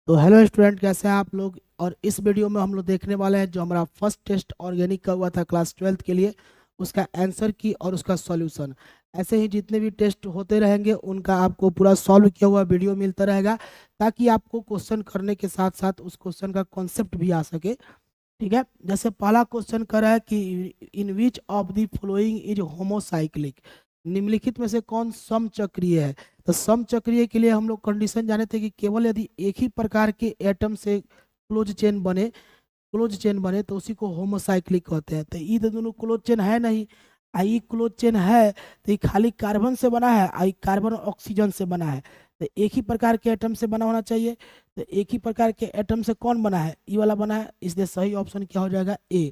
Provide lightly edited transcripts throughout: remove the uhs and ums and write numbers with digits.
तो hello student, कैसे हैं आप लोग। और इस वीडियो में हम लोग देखने वाले हैं जो हमारा फर्स्ट टेस्ट ऑर्गेनिक का हुआ था क्लास 12th के लिए, उसका आंसर की और उसका सॉल्यूशन। ऐसे ही जितने भी टेस्ट होते रहेंगे उनका आपको पूरा सॉल्व किया हुआ वीडियो मिलता रहेगा, ताकि आपको क्वेश्चन करने के साथ साथ उस क्वेश्चन का कॉन्सेप्ट भी आ सके। ठीक है, जैसे पहला क्वेश्चन कर रहा है कि in which of the following is homocyclic, निम्नलिखित में से कौन समचक्रीय है। तो समचक्रीय के लिए हम लोग कंडीशन जाने थे कि केवल यदि एक ही प्रकार के एटम से क्लोज चेन बने तो उसी को होमोसाइक्लिक कहते हैं। तो ये तो दोनों क्लोज चेन है नहीं, आई क्लोज चेन है तो ये खाली कार्बन से बना है, आई कार्बन और ऑक्सीजन से बना है। तो एक ही प्रकार के एटम से बना होना चाहिए। तो एक ही प्रकार के एटम से कौन बना है, ये वाला बना है, इसलिए सही ऑप्शन क्या हो जाएगा, ए।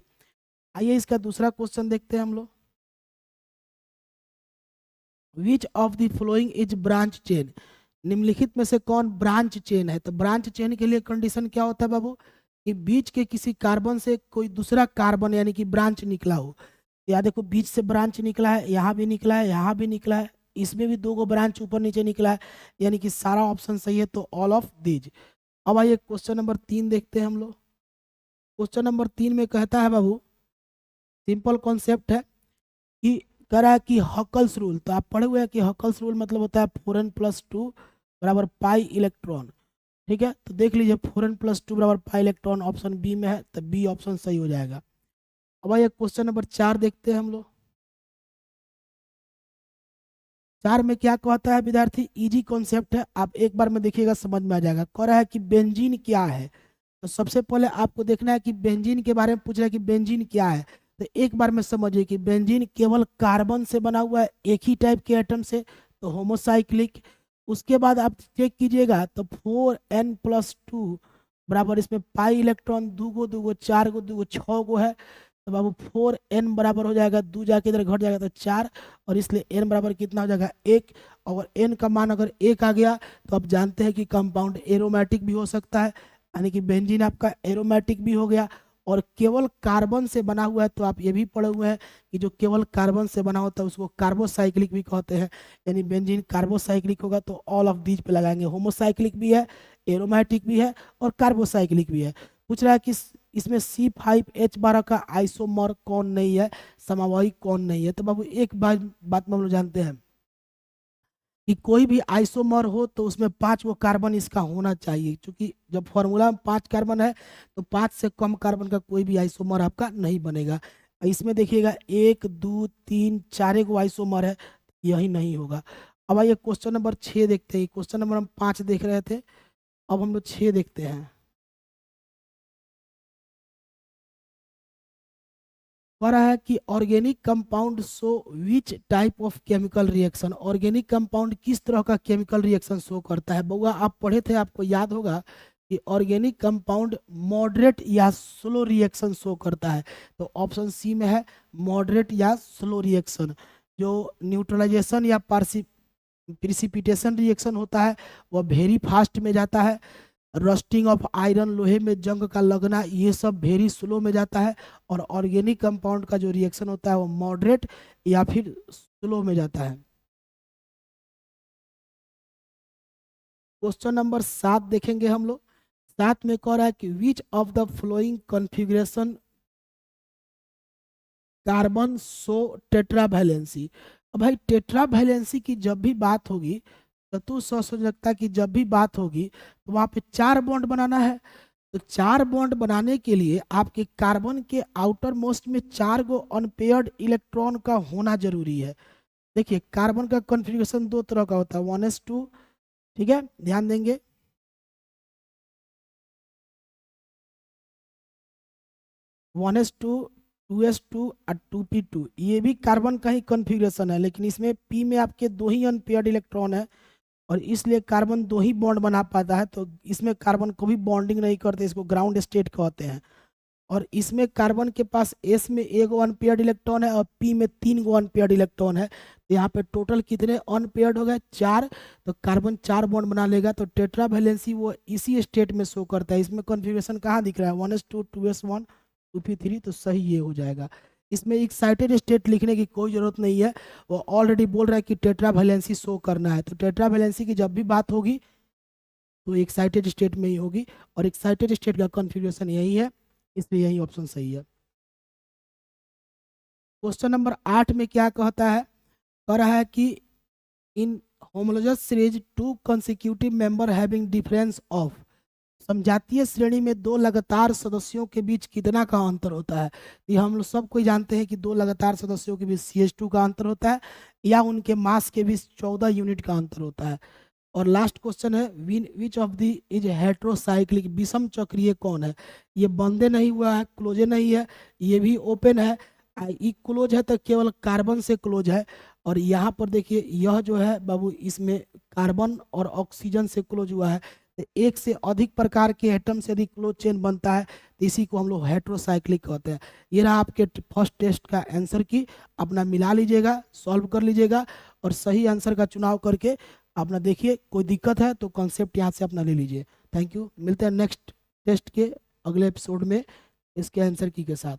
आइए इसका दूसरा क्वेश्चन देखते हैं हम लोग। विच of the following is branch chain, निम्नलिखित में से कौन ब्रांच चेन है। तो ब्रांच चेन के लिए कंडीशन क्या होता है बाबू, कि बीच के किसी कार्बन से कोई दूसरा कार्बन यानी कि ब्रांच निकला हो। या देखो, बीच से ब्रांच निकला है, यहाँ भी निकला है, यहाँ भी निकला है, इसमें भी दो गो ब्रांच ऊपर नीचे निकला है, यानी कि सारा ऑप्शन सही है, तो ऑल ऑफ दीज। अब आइए क्वेश्चन नंबर 3 देखते हैं हम लोग। क्वेश्चन नंबर 3 में कहता है बाबू, सिंपल कॉन्सेप्ट है कि कह रहा है कि हकल्स रूल, तो आप पढ़े हुए हैं कि हकल्स रूल मतलब होता है 4n+2 बराबर पाई इलेक्ट्रॉन। ठीक है, तो देख लीजिए 4n+2 बराबर पाई इलेक्ट्रॉन ऑप्शन बी में है, तो बी ऑप्शन सही हो जाएगा। अब आइए क्वेश्चन नंबर 4 देखते हैं हम लोग। 4 में क्या कहता है विद्यार्थी, इजी कॉन्सेप्ट है, आप एक बार में देखिएगा समझ में आ जाएगा। कह रहा है कि बेंजीन क्या है। तो सबसे पहले आपको देखना है कि बेंजीन के बारे में पूछ रहा है कि बेंजीन क्या है। तो एक बार में समझिए कि बेंजीन केवल कार्बन से बना हुआ है, एक ही टाइप के एटम से, तो होमोसाइक्लिक। उसके बाद आप चेक कीजिएगा तो 4n+2 बराबर, इसमें पाई इलेक्ट्रॉन दूगो दूगो चार गो दूगो छः गो है। तो बाबू 4n बराबर हो जाएगा, दो जाके इधर घट जाएगा तो 4, और इसलिए n बराबर कितना हो जाएगा, 1। और n का मान अगर 1 आ गया तो आप जानते हैं कि कंपाउंड एरोमेटिक भी हो सकता है, यानी कि बेंजीन आपका एरोमेटिक भी हो गया। और केवल कार्बन से बना हुआ है, तो आप ये भी पढ़े हुए हैं कि जो केवल कार्बन से बना होता है उसको कार्बोसाइक्लिक भी कहते हैं, यानी बेंजीन कार्बोसाइक्लिक होगा। तो ऑल ऑफ दीज पे लगाएंगे, होमोसाइक्लिक भी है, एरोमेटिक भी है और कार्बोसाइक्लिक भी है। पूछ रहा है कि इसमें C5H12 का आइसोमर कौन नहीं है, समवाही कौन नहीं है। तो बाबू एक बात में हम लोग जानते हैं कि कोई भी आइसोमर हो तो उसमें 5 गो कार्बन इसका होना चाहिए, क्योंकि जब फॉर्मूला में 5 कार्बन है तो 5 से कम कार्बन का कोई भी आइसोमर आपका नहीं बनेगा। इसमें देखिएगा 1 2 3 4 गो आइसोमर है, यही नहीं होगा। अब आइए क्वेश्चन नंबर 6 देखते हैं। क्वेश्चन नंबर हम 5 देख रहे थे, अब हम लोग 6 देखते हैं। कह रहा है कि organic compound show which type of chemical reaction, organic compound किस तरह का केमिकल रिएक्शन शो करता है। बउआ आप पढ़े थे, आपको याद होगा कि ऑर्गेनिक कंपाउंड मॉडरेट या स्लो रिएक्शन शो करता है। तो ऑप्शन सी में है मॉडरेट या स्लो रिएक्शन। जो न्यूट्रलाइजेशन या प्रिसिपिटेशन रिएक्शन होता है वह वेरी फास्ट में जाता है। रस्टिंग ऑफ आयरन, लोहे में जंग का लगना, ये सब वेरी स्लो में जाता है। और ऑर्गेनिक कंपाउंड का जो रिएक्शन होता है वो मॉडरेट या फिर स्लो में जाता है। क्वेश्चन नंबर 7 देखेंगे हम लोग। 7 में कह रहा है कि विच of the flowing configuration carbon so tetra valency. अब भाई टेट्रा वैलेंसी की जब भी बात होगी, चतुस्संयोजकता की जब भी बात होगी, तो वहां पे 4 बॉन्ड बनाना है। तो 4 बॉन्ड बनाने के लिए आपके कार्बन के आउटर मोस्ट में 4 गो अनपेयर्ड इलेक्ट्रॉन का होना जरूरी है। देखिए कार्बन का कॉन्फ़िगरेशन दो तरह का होता है, 1s2, ठीक है, ध्यान देंगे, 1s2, 2s2 और 2p2, ये भी कार्बन का ही कॉन्फ़िगरेशन है, लेकिन इसमें p में आपके दो ही अनपेयर्ड इलेक्ट्रॉन है, और इसलिए कार्बन दो ही बॉन्ड बना पाता है। तो इसमें कार्बन को भी बॉन्डिंग नहीं करते, इसको ग्राउंड स्टेट कहते हैं। और इसमें कार्बन के पास एस में एक अनपेयर्ड इलेक्ट्रॉन है और पी में 3 गो अनपेयर्ड इलेक्ट्रॉन है। तो यहाँ पे टोटल कितने अनपेयर्ड हो गए, 4। तो कार्बन 4 बॉन्ड बना लेगा, तो टेट्रा वैलेंसी वो इसी स्टेट में शो करता है। इसमें कॉन्फ़िगरेशन कहाँ दिख रहा है, 1s2, 2s1, 2p3, तो सही ये हो जाएगा। इसमें एक्साइटेड स्टेट लिखने की कोई जरूरत नहीं है, वो ऑलरेडी बोल रहा है कि टेट्रा वैलेंसी शो करना है। तो टेट्रा वैलेंसी की जब भी बात होगी तो एक्साइटेड स्टेट में ही होगी, और एक्साइटेड स्टेट का कॉन्फ़िगरेशन यही है, इसलिए यही ऑप्शन सही है। क्वेश्चन नंबर 8 में क्या कहता है, कह रहा है कि in homologous series two consecutive member having difference of, समजातीय श्रेणी में दो लगातार सदस्यों के बीच कितना का अंतर होता है। ये हम लोग सब कोई जानते हैं कि दो लगातार सदस्यों के बीच CH2 का अंतर होता है, या उनके मास के बीच 14 यूनिट का अंतर होता है। और लास्ट क्वेश्चन है, which of the is heterocyclic, विषम चक्रीय कौन है। ये बंदे नहीं हुआ है, क्लोजे नहीं है, ये भी ओपन है। ये क्लोज है तो केवल कार्बन से क्लोज है, और यहाँ पर देखिए यह जो है बाबू, इसमें कार्बन और ऑक्सीजन से क्लोज हुआ है। तो एक से अधिक प्रकार के एटम से यदि क्लोज चेन बनता है तो इसी को हम लोग हेट्रोसाइक्लिक कहते हैं। ये रहा आपके फर्स्ट टेस्ट का आंसर की, अपना मिला लीजिएगा, सॉल्व कर लीजिएगा, और सही आंसर का चुनाव करके अपना देखिए, कोई दिक्कत है तो कॉन्सेप्ट यहाँ से अपना ले लीजिए। थैंक यू, मिलते हैं नेक्स्ट टेस्ट के अगले एपिसोड में इसके आंसर की के साथ।